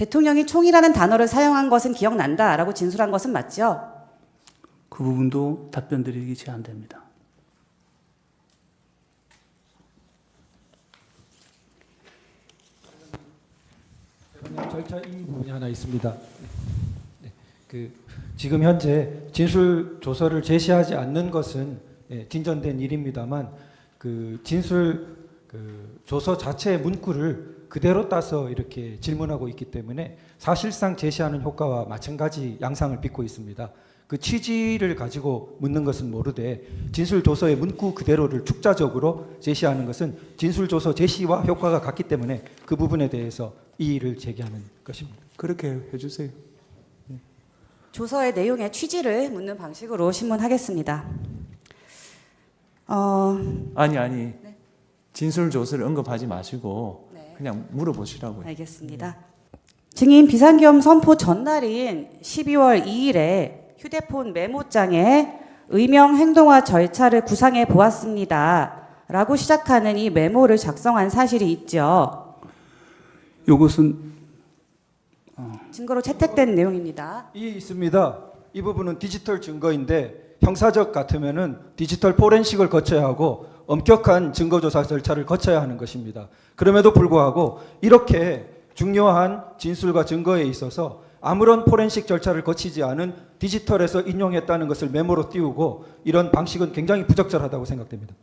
대통령이 총이라는 단어를 사용한 것은 기억난다라고 진술한 것은 맞죠? 그 부분도 답변 드리기 제한됩니다. 절차 이 부분이 하나 있습니다. 네, 지금 현재 진술 조서를 제시하지 않는 것은 진전된 일입니다만 진술 조서 자체의 문구를 그대로 따서 이렇게 질문하고 있기 때문에 사실상 제시하는 효과와 마찬가지 양상을 빚고 있습니다. 그 취지를 가지고 묻는 것은 모르되 진술 조서의 문구 그대로를 축자적으로 제시하는 것은 진술 조서 제시와 효과가 같기 때문에 그 부분에 대해서 이의를 제기하는 것입니다. 그렇게 해주세요. 조서의 내용의 취지를 묻는 방식으로 신문하겠습니다. 아니. 진술 조서를 언급하지 마시고 네. 그냥 물어보시라고요. 알겠습니다. 증인 비상계엄 선포 전날인 12월 2일에 휴대폰 메모장에 의명 행동화 절차를 구상해 보았습니다. 라고 시작하는 이 메모를 작성한 사실이 있죠. 이것은 증거로 채택된 내용입니다. 있습니다. 이 부분은 디지털 증거인데 형사적 같으면은 디지털 포렌식을 거쳐야 하고 엄격한 증거조사 절차를 거쳐야 하는 것입니다. 그럼에도 불구하고 이렇게 중요한 진술과 증거에 있어서 아무런 포렌식 절차를 거치지 않은 디지털에서 인용했다는 것을 메모로 띄우고 이런 방식은 굉장히 부적절하다고 생각됩니다.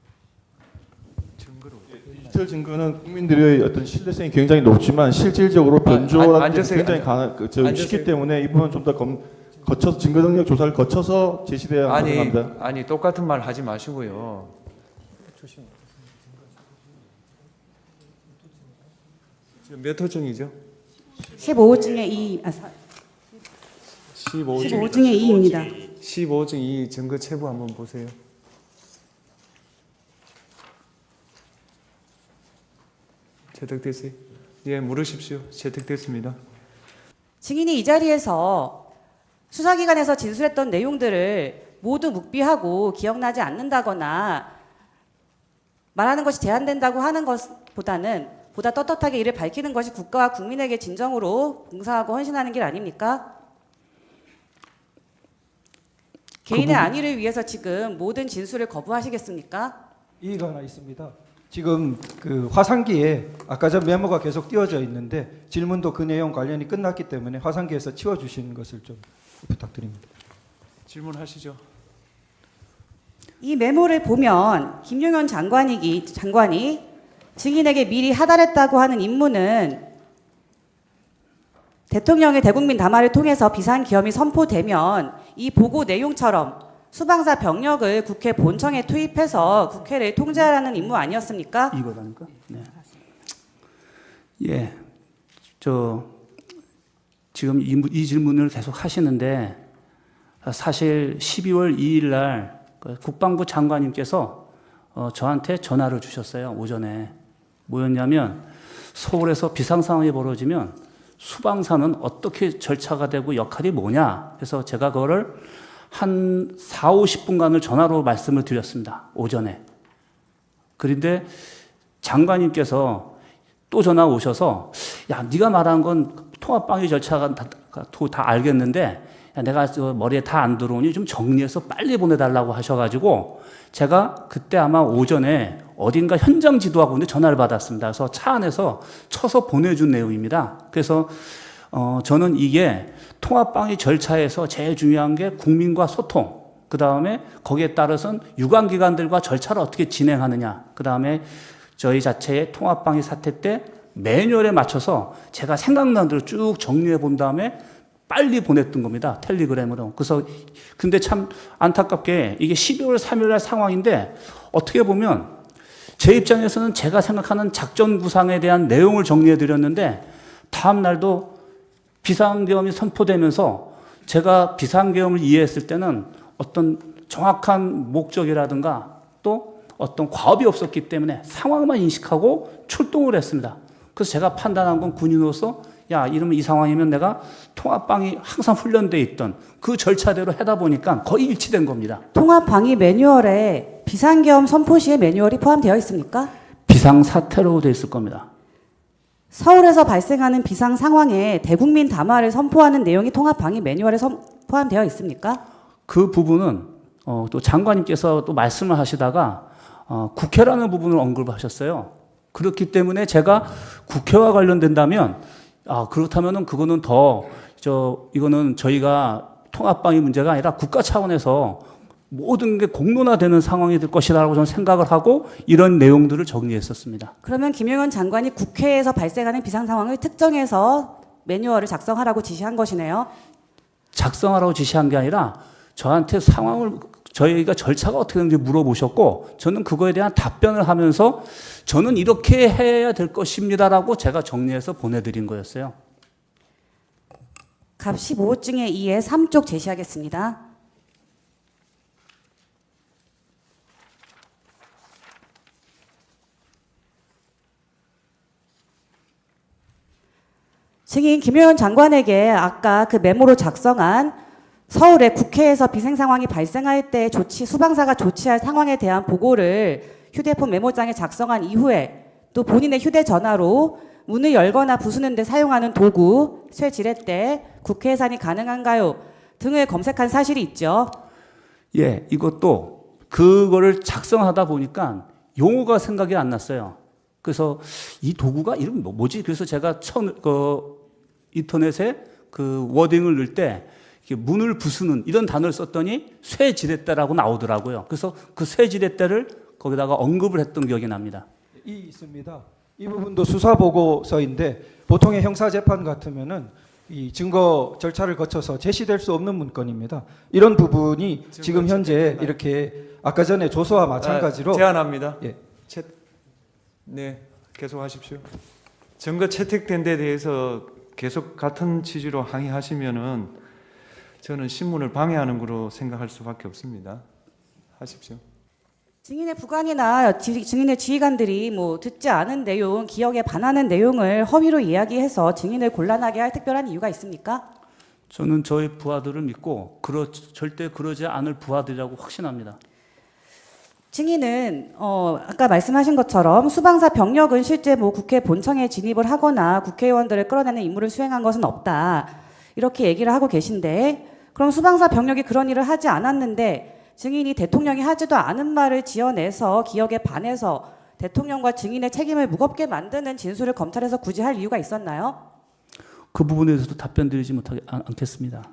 디지털 증거는 국민들의 어떤 신뢰성이 굉장히 높지만 실질적으로 변조라는 게 앉으세요. 굉장히 쉽기 때문에 이 부분은 좀 더 거쳐서 증거 능력 조사를 거쳐서 제시돼야 합니다. 아니 똑같은 말 하지 마시고요. 지금 몇 호증이죠? 15호증의 2, 15호증의 2입니다. 15호증 2 증거 체부 한번 보세요. 채택됐어요? 예, 물으십시오. 채택됐습니다. 증인이 이 자리에서 수사기관에서 진술했던 내용들을 모두 묵비하고 기억나지 않는다거나 말하는 것이 제한된다고 하는 것보다는 보다 떳떳하게 이를 밝히는 것이 국가와 국민에게 진정으로 봉사하고 헌신하는 길 아닙니까? 개인의 안위를 위해서 지금 모든 진술을 거부하시겠습니까? 이의가 하나 있습니다. 지금 화상기에 아까 전 메모가 계속 띄워져 있는데 질문도 그 내용 관련이 끝났기 때문에 화상기에서 치워주시는 것을 좀 부탁드립니다. 질문하시죠. 이 메모를 보면 김용현 장관이 증인에게 미리 하달했다고 하는 임무는 대통령의 대국민 담화를 통해서 비상기엄이 선포되면 이 보고 내용처럼 수방사 병력을 국회 본청에 투입해서 국회를 통제하라는 임무 아니었습니까? 이거라니까. 네. 예, 지금 이 질문을 계속 하시는데 사실 12월 2일 날 국방부 장관님께서 저한테 전화를 주셨어요. 오전에. 뭐였냐면 서울에서 비상 상황이 벌어지면 수방사는 어떻게 절차가 되고 역할이 뭐냐. 그래서 제가 그거를 한 4, 50분간을 전화로 말씀을 드렸습니다. 오전에. 그런데 장관님께서 또 전화 오셔서 야, 네가 말한 건 통합방위 절차가 다 알겠는데 야, 내가 머리에 다 안 들어오니 좀 정리해서 빨리 보내달라고 하셔가지고 제가 그때 아마 오전에 어딘가 현장 지도하고 전화를 받았습니다. 그래서 차 안에서 쳐서 보내준 내용입니다. 그래서 저는 이게 통합방위 절차에서 제일 중요한 게 국민과 소통, 그 다음에 거기에 따라서는 유관기관들과 절차를 어떻게 진행하느냐, 그 다음에 저희 자체의 통합방위 사태 때 매뉴얼에 맞춰서 제가 생각나는 대로 쭉 정리해 본 다음에 빨리 보냈던 겁니다. 텔레그램으로. 그래서 근데 참 안타깝게 이게 12월 3일 날 상황인데 어떻게 보면 제 입장에서는 제가 생각하는 작전 구상에 대한 내용을 정리해 드렸는데 다음 날도 비상계엄이 선포되면서 제가 비상계엄을 이해했을 때는 어떤 정확한 목적이라든가 또 어떤 과업이 없었기 때문에 상황만 인식하고 출동을 했습니다. 그래서 제가 판단한 건 군인으로서 야, 이러면 이 상황이면 내가 통합방위 항상 훈련되어 있던 그 절차대로 하다 보니까 거의 일치된 겁니다. 통합방위 매뉴얼에 비상계엄 선포 시의 매뉴얼이 포함되어 있습니까? 비상사태로 되어 있을 겁니다. 서울에서 발생하는 비상 상황에 대국민 담화를 선포하는 내용이 통합 방위 매뉴얼에 포함되어 있습니까? 그 부분은 또 장관님께서 또 말씀을 하시다가 국회라는 부분을 언급하셨어요. 그렇기 때문에 제가 국회와 관련된다면 그렇다면은 그거는 이거는 저희가 통합방위 문제가 아니라 국가 차원에서 모든 게 공론화되는 상황이 될 것이라고 저는 생각을 하고 이런 내용들을 정리했었습니다. 그러면 김용현 장관이 국회에서 발생하는 비상 상황을 특정해서 매뉴얼을 작성하라고 지시한 것이네요. 작성하라고 지시한 게 아니라 저한테 상황을 저희가 절차가 어떻게 되는지 물어보셨고 저는 그거에 대한 답변을 하면서 저는 이렇게 해야 될 것입니다라고 제가 정리해서 보내드린 거였어요. 갑 15호증의 2의 3쪽 제시하겠습니다. 증인 김용현 장관에게 아까 그 메모로 작성한 서울의 국회에서 비상 상황이 발생할 때 수방사가 조치할 상황에 대한 보고를 휴대폰 메모장에 작성한 이후에 또 본인의 휴대전화로 문을 열거나 부수는 데 사용하는 도구, 쇠지렛대, 국회 해산이 가능한가요? 등을 검색한 사실이 있죠. 예, 이것도 그거를 작성하다 보니까 용어가 생각이 안 났어요. 그래서 이 도구가 이름이 뭐지? 그래서 제가 인터넷에 그 워딩을 넣을 때 문을 부수는 이런 단어를 썼더니 쇠지렛대라고 나오더라고요. 그래서 그 쇠지렛대를 거기다가 언급을 했던 기억이 납니다. 있습니다. 이 부분도 수사 보고서인데 보통의 형사 재판 같으면은 이 증거 절차를 거쳐서 제시될 수 없는 문건입니다. 이런 부분이 지금 현재 이렇게 아까 전에 조서와 마찬가지로 제안합니다. 예. 네, 계속하십시오. 증거 채택된 데 대해서 계속 같은 취지로 항의하시면은 저는 신문을 방해하는 거로 생각할 수밖에 없습니다. 하십시오. 증인의 부관이나 증인의 지휘관들이 듣지 않은 내용, 기억에 반하는 내용을 허위로 이야기해서 증인을 곤란하게 할 특별한 이유가 있습니까? 저는 저희 부하들을 믿고 절대 그러지 않을 부하들이라고 확신합니다. 증인은 아까 말씀하신 것처럼 수방사 병력은 실제 국회 본청에 진입을 하거나 국회의원들을 끌어내는 임무를 수행한 것은 없다. 이렇게 얘기를 하고 계신데 그럼 수방사 병력이 그런 일을 하지 않았는데 증인이 대통령이 하지도 않은 말을 지어내서 기억에 반해서 대통령과 증인의 책임을 무겁게 만드는 진술을 검찰에서 굳이 할 이유가 있었나요? 그 부분에 대해서도 답변 드리지 않겠습니다.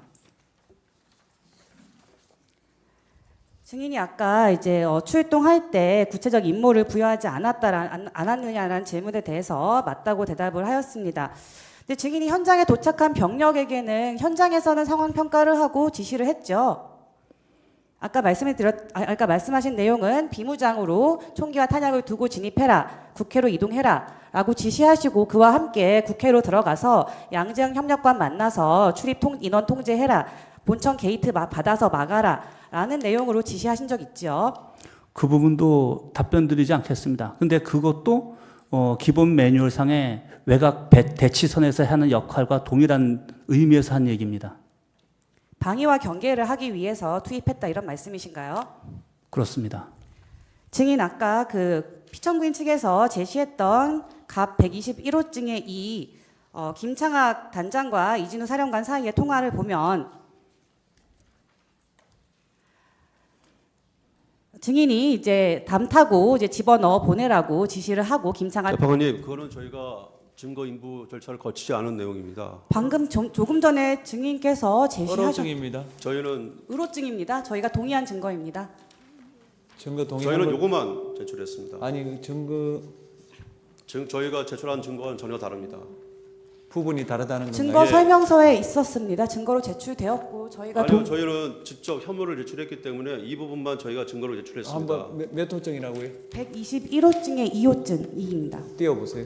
증인이 아까 출동할 때 구체적 임무를 부여하지 않았느냐라는 질문에 대해서 맞다고 대답을 하였습니다. 근데 증인이 현장에 도착한 병력에게는 현장에서는 상황 평가를 하고 지시를 했죠. 아까 말씀하신 내용은 비무장으로 총기와 탄약을 두고 진입해라, 국회로 이동해라 라고 지시하시고 그와 함께 국회로 들어가서 양재형 협력관 만나서 출입 인원 통제해라, 본청 게이트 받아서 막아라 라는 내용으로 지시하신 적 있죠. 그 부분도 답변 드리지 않겠습니다. 근데 그것도 기본 매뉴얼상의 외곽 대치선에서 하는 역할과 동일한 의미에서 한 얘기입니다. 방위와 경계를 하기 위해서 투입했다 이런 말씀이신가요? 그렇습니다. 증인 아까 피청구인 측에서 제시했던 갑 121호증의 김창학 단장과 이진우 사령관 사이의 통화를 보면 증인이 담 타고 집어넣어 보내라고 지시를 하고 김창학 재판관님, 그거는 저희가 증거 인부 절차를 거치지 않은 내용입니다. 방금 조금 전에 증인께서 제시하셨 의로증입니다. 저희는 의로증입니다. 저희가 동의한 증거입니다. 증거 동의. 저희는 요거만 제출했습니다. 아니 증거 저희가 제출한 증거와는 전혀 다릅니다. 부분이 다르다는 건가요? 증거 예. 설명서에 있었습니다. 증거로 제출되었고 저희가 아니요, 저희는 직접 혐의를 제출했기 때문에 이 부분만 저희가 증거로 제출했습니다. 한번 몇 호증이라고요? 121호증의 2호증 2입니다. 띄워보세요.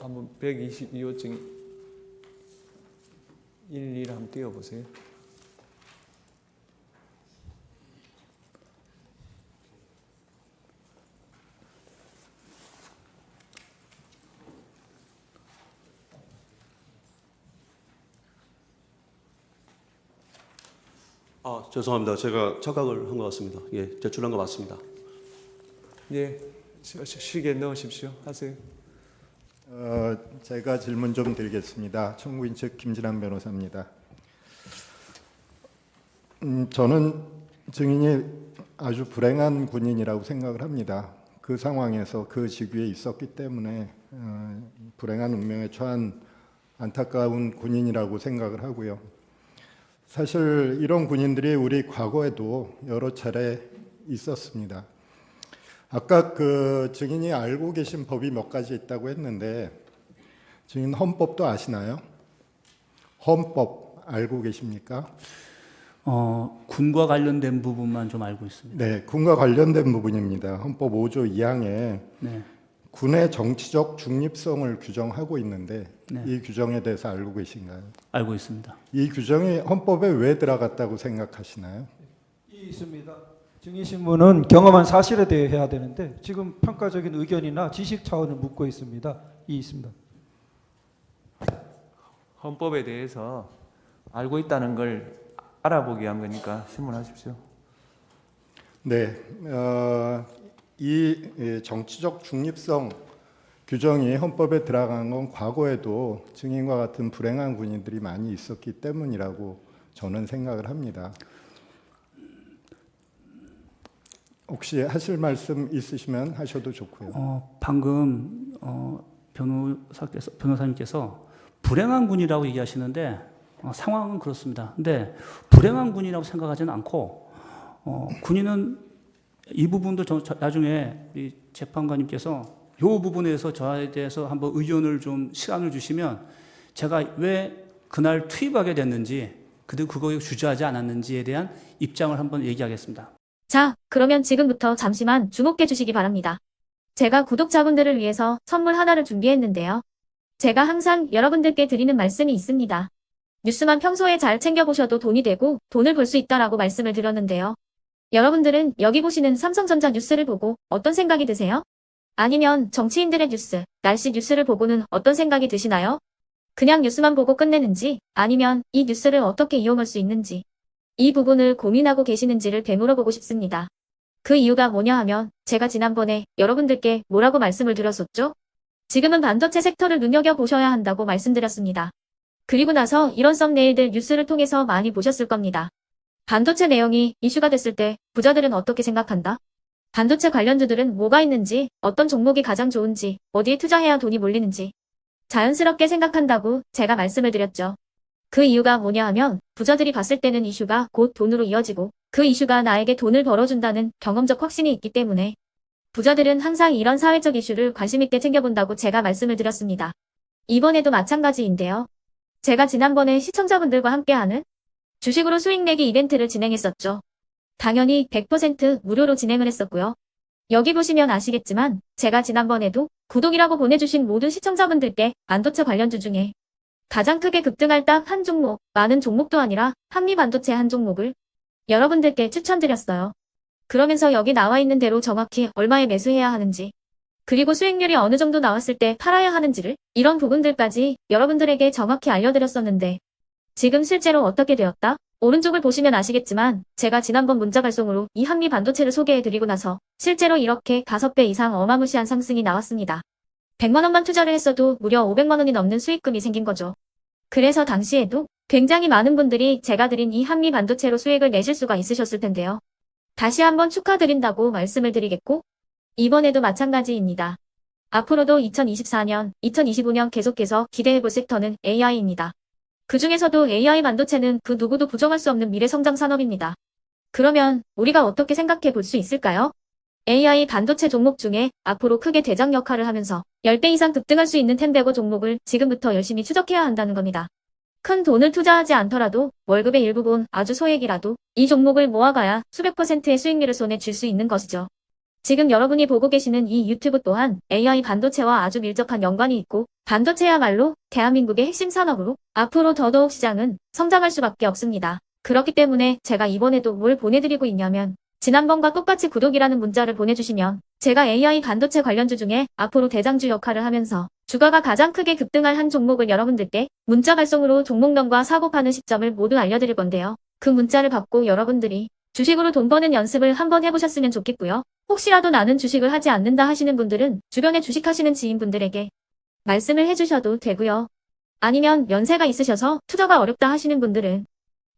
한번 122호증 1, 2를 한번 띄워보세요. 죄송합니다. 제가 착각을 한 것 같습니다. 예, 제출한 거 맞습니다. 예, 시계 넣으십시오. 하세요. 제가 질문 좀 드리겠습니다. 청구인 측 김진환 변호사입니다. 저는 증인이 아주 불행한 군인이라고 생각을 합니다. 그 상황에서 그 직위에 있었기 때문에 불행한 운명에 처한 안타까운 군인이라고 생각을 하고요. 사실 이런 군인들이 우리 과거에도 여러 차례 있었습니다. 아까 그 증인이 알고 계신 법이 몇 가지 있다고 했는데 증인 헌법도 아시나요? 헌법 알고 계십니까? 군과 관련된 부분만 좀 알고 있습니다. 네, 군과 관련된 부분입니다. 헌법 5조 2항에 네. 군의 정치적 중립성을 규정하고 있는데 네. 이 규정에 대해서 알고 계신가요? 알고 있습니다. 이 규정이 헌법에 왜 들어갔다고 생각하시나요? 있습니다. 증인 신문은 경험한 사실에 대해 해야 되는데 지금 평가적인 의견이나 지식 차원을 묻고 있습니다. 있습니다. 헌법에 대해서 알고 있다는 걸 알아보기 위한 거니까 신문하십시오. 네, 이 정치적 중립성 규정이 헌법에 들어간 건 과거에도 증인과 같은 불행한 군인들이 많이 있었기 때문이라고 저는 생각을 합니다. 혹시 하실 말씀 있으시면 하셔도 좋고요. 방금 변호사님께서 불행한 군이라고 얘기하시는데 상황은 그렇습니다. 근데 불행한 군이라고 생각하지는 않고 군인은 이 부분도 나중에 이 재판관님께서 이 부분에서 저에 대해서 한번 의견을 좀 시간을 주시면 제가 왜 그날 투입하게 됐는지 그리고 그거에 주저하지 않았는지에 대한 입장을 한번 얘기하겠습니다. 자, 그러면 지금부터 잠시만 주목해 주시기 바랍니다. 제가 구독자분들을 위해서 선물 하나를 준비했는데요. 제가 항상 여러분들께 드리는 말씀이 있습니다. 뉴스만 평소에 잘 챙겨보셔도 돈이 되고 돈을 벌 수 있다라고 말씀을 드렸는데요. 여러분들은 여기 보시는 삼성전자 뉴스를 보고 어떤 생각이 드세요? 아니면 정치인들의 뉴스, 날씨 뉴스를 보고는 어떤 생각이 드시나요? 그냥 뉴스만 보고 끝내는지 아니면 이 뉴스를 어떻게 이용할 수 있는지 이 부분을 고민하고 계시는지를 되물어보고 싶습니다. 그 이유가 뭐냐 하면 제가 지난번에 여러분들께 뭐라고 말씀을 드렸었죠? 지금은 반도체 섹터를 눈여겨보셔야 한다고 말씀드렸습니다. 그리고 나서 이런 썸네일들 뉴스를 통해서 많이 보셨을 겁니다. 반도체 내용이 이슈가 됐을 때 부자들은 어떻게 생각한다? 반도체 관련주들은 뭐가 있는지, 어떤 종목이 가장 좋은지, 어디에 투자해야 돈이 몰리는지 자연스럽게 생각한다고 제가 말씀을 드렸죠. 그 이유가 뭐냐 하면 부자들이 봤을 때는 이슈가 곧 돈으로 이어지고 그 이슈가 나에게 돈을 벌어준다는 경험적 확신이 있기 때문에 부자들은 항상 이런 사회적 이슈를 관심 있게 챙겨본다고 제가 말씀을 드렸습니다. 이번에도 마찬가지인데요. 제가 지난번에 시청자분들과 함께하는 주식으로 수익 내기 이벤트를 진행했었죠. 당연히 100% 무료로 진행을 했었고요. 여기 보시면 아시겠지만 제가 지난번에도 구독이라고 보내주신 모든 시청자분들께 반도체 관련주 중에 가장 크게 급등할 딱 한 종목, 많은 종목도 아니라 한미반도체 한 종목을 여러분들께 추천드렸어요. 그러면서 여기 나와 있는 대로 정확히 얼마에 매수해야 하는지, 그리고 수익률이 어느 정도 나왔을 때 팔아야 하는지를 이런 부분들까지 여러분들에게 정확히 알려드렸었는데 지금 실제로 어떻게 되었다? 오른쪽을 보시면 아시겠지만 제가 지난번 문자 발송으로 이 한미반도체를 소개해드리고 나서 실제로 이렇게 5배 이상 어마무시한 상승이 나왔습니다. 100만 원만 투자를 했어도 무려 500만 원이 넘는 수익금이 생긴 거죠. 그래서 당시에도 굉장히 많은 분들이 제가 드린 이 한미반도체로 수익을 내실 수가 있으셨을 텐데요. 다시 한번 축하드린다고 말씀을 드리겠고 이번에도 마찬가지입니다. 앞으로도 2024년, 2025년 계속해서 기대해볼 섹터는 AI입니다. 그 중에서도 AI 반도체는 그 누구도 부정할 수 없는 미래 성장 산업입니다. 그러면 우리가 어떻게 생각해 볼 수 있을까요? AI 반도체 종목 중에 앞으로 크게 대장 역할을 하면서 10배 이상 급등할 수 있는 텐베고 종목을 지금부터 열심히 추적해야 한다는 겁니다. 큰 돈을 투자하지 않더라도 월급의 일부분 아주 소액이라도 이 종목을 모아가야 수백 %의 수익률을 손에 쥘 수 있는 것이죠. 지금 여러분이 보고 계시는 이 유튜브 또한 AI 반도체와 아주 밀접한 연관이 있고 반도체야말로 대한민국의 핵심 산업으로 앞으로 더더욱 시장은 성장할 수밖에 없습니다. 그렇기 때문에 제가 이번에도 뭘 보내드리고 있냐면 지난번과 똑같이 구독이라는 문자를 보내주시면 제가 AI 반도체 관련주 중에 앞으로 대장주 역할을 하면서 주가가 가장 크게 급등할 한 종목을 여러분들께 문자 발송으로 종목명과 사고 파는 시점을 모두 알려드릴 건데요. 그 문자를 받고 여러분들이 주식으로 돈 버는 연습을 한번 해보셨으면 좋겠고요. 혹시라도 나는 주식을 하지 않는다 하시는 분들은 주변에 주식하시는 지인분들에게 말씀을 해주셔도 되고요. 아니면 연세가 있으셔서 투자가 어렵다 하시는 분들은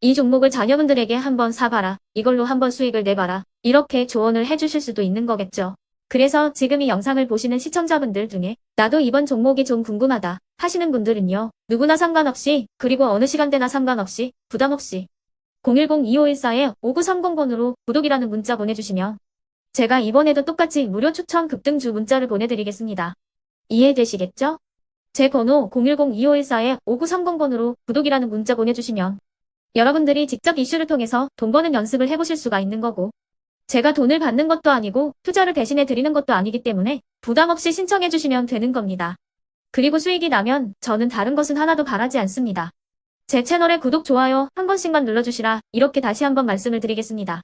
이 종목을 자녀분들에게 한번 사봐라. 이걸로 한번 수익을 내봐라. 이렇게 조언을 해주실 수도 있는 거겠죠. 그래서 지금 이 영상을 보시는 시청자분들 중에 나도 이번 종목이 좀 궁금하다 하시는 분들은요. 누구나 상관없이 그리고 어느 시간대나 상관없이 부담 없이 010-2514-5930번으로 구독이라는 문자 보내주시면 제가 이번에도 똑같이 무료 추천 급등주 문자를 보내드리겠습니다. 이해되시겠죠? 제 번호 010-2514-5930번으로 구독이라는 문자 보내주시면 여러분들이 직접 이슈를 통해서 돈 버는 연습을 해보실 수가 있는 거고 제가 돈을 받는 것도 아니고 투자를 대신해 드리는 것도 아니기 때문에 부담 없이 신청해 주시면 되는 겁니다. 그리고 수익이 나면 저는 다른 것은 하나도 바라지 않습니다. 제 채널에 구독, 좋아요 한 번씩만 눌러주시라 이렇게 다시 한번 말씀을 드리겠습니다.